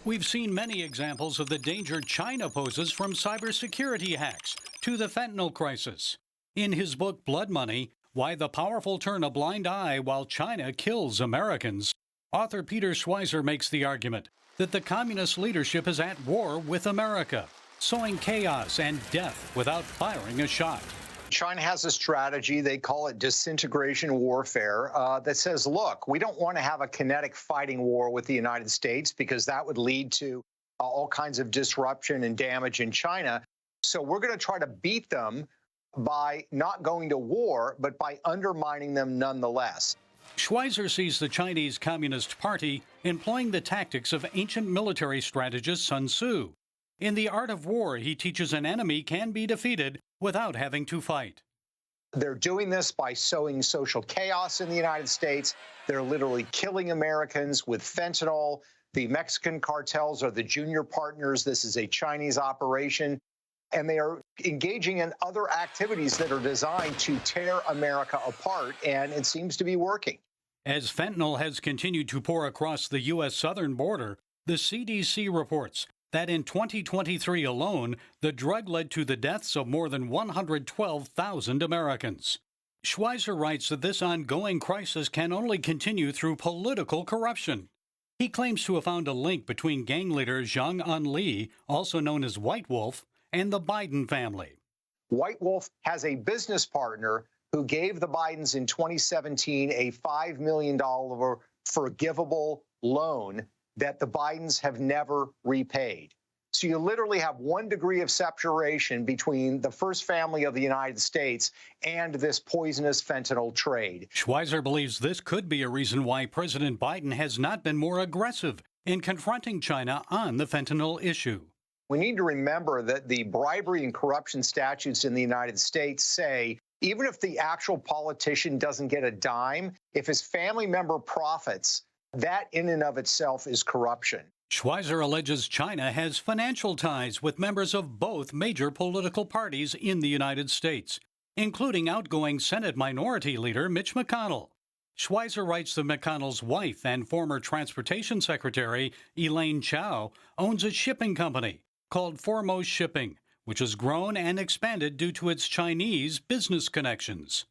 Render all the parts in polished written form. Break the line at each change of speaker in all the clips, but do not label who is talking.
We've seen many examples of the danger China poses from cybersecurity hacks to the fentanyl crisis. In his book Blood Money, Why the Powerful Turn a Blind Eye While China Kills Americans, author Peter Schweizer makes the argument that the communist leadership is at war with America, sowing chaos and death without firing a shot.
China has a strategy, they call it disintegration warfare, that says, look, we don't want to have a kinetic fighting war with the United States because that would lead to all kinds of disruption and damage in China. So we're going to try to beat them by not going to war, but by undermining them nonetheless.
Schweizer sees the Chinese Communist Party employing the tactics of ancient military strategist Sun Tzu. In The Art of War, he teaches an enemy can be defeated without having to fight.
They're doing this by sowing social chaos in the United States. They're literally killing Americans with fentanyl. The Mexican cartels are the junior partners. This is a Chinese operation. And they are engaging in other activities that are designed to tear America apart, and it seems to be working.
As fentanyl has continued to pour across the U.S. southern border, the CDC reports that in 2023 alone, the drug led to the deaths of more than 112,000 Americans. Schweizer writes that this ongoing crisis can only continue through political corruption. He claims to have found a link between gang leader Zhang Anli, also known as White Wolf, and the Biden family.
White Wolf has a business partner who gave the Bidens in 2017 a $5 million forgivable loan that the Bidens have never repaid. So you literally have 1 degree of separation between the first family of the United States and this poisonous fentanyl trade.
Schweizer believes this could be a reason why President Biden has not been more aggressive in confronting China on the fentanyl issue.
We need to remember that the bribery and corruption statutes in the United States say even if the actual politician doesn't get a dime, if his family member profits, that in and of itself is corruption.
Schweizer alleges China has financial ties with members of both major political parties in the United States, including outgoing Senate Minority Leader Mitch McConnell. Schweizer writes that McConnell's wife and former Transportation Secretary Elaine Chao owns a shipping company called Foremost Shipping, which has grown and expanded due to its Chinese business connections.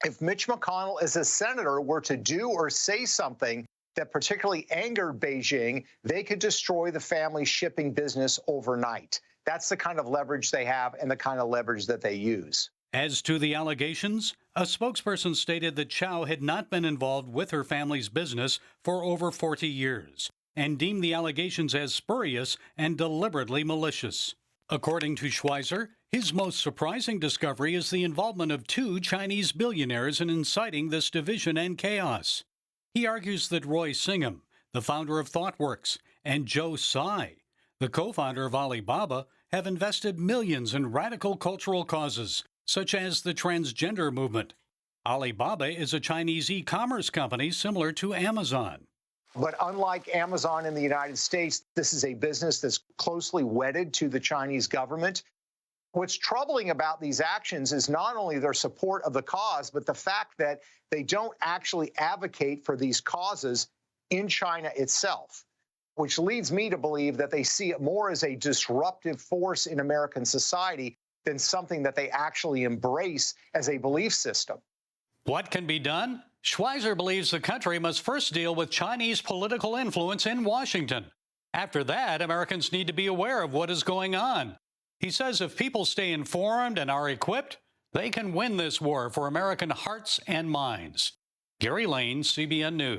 If Mitch McConnell as a senator were to do or say something that particularly angered Beijing, they could destroy the family shipping business overnight. That's the kind of leverage they have and the kind of leverage that they use.
As to the allegations, a spokesperson stated that Chao had not been involved with her family's business for over 40 years and deemed the allegations as spurious and deliberately malicious. According to Schweizer, his most surprising discovery is the involvement of 2 Chinese billionaires in inciting this division and chaos. He argues that Roy Singham, the founder of ThoughtWorks, and Joe Tsai, the co-founder of Alibaba, have invested millions in radical cultural causes, such as the transgender movement. Alibaba is a Chinese e-commerce company similar to Amazon.
But unlike Amazon in the United States, this is a business that's closely wedded to the Chinese government. What's troubling about these actions is not only their support of the cause, but the fact that they don't actually advocate for these causes in China itself, which leads me to believe that they see it more as a disruptive force in American society than something that they actually embrace as a belief system.
What can be done? Schweizer believes the country must first deal with Chinese political influence in Washington. After that, Americans need to be aware of what is going on. He says if people stay informed and are equipped, they can win this war for American hearts and minds. Gary Lane, CBN News.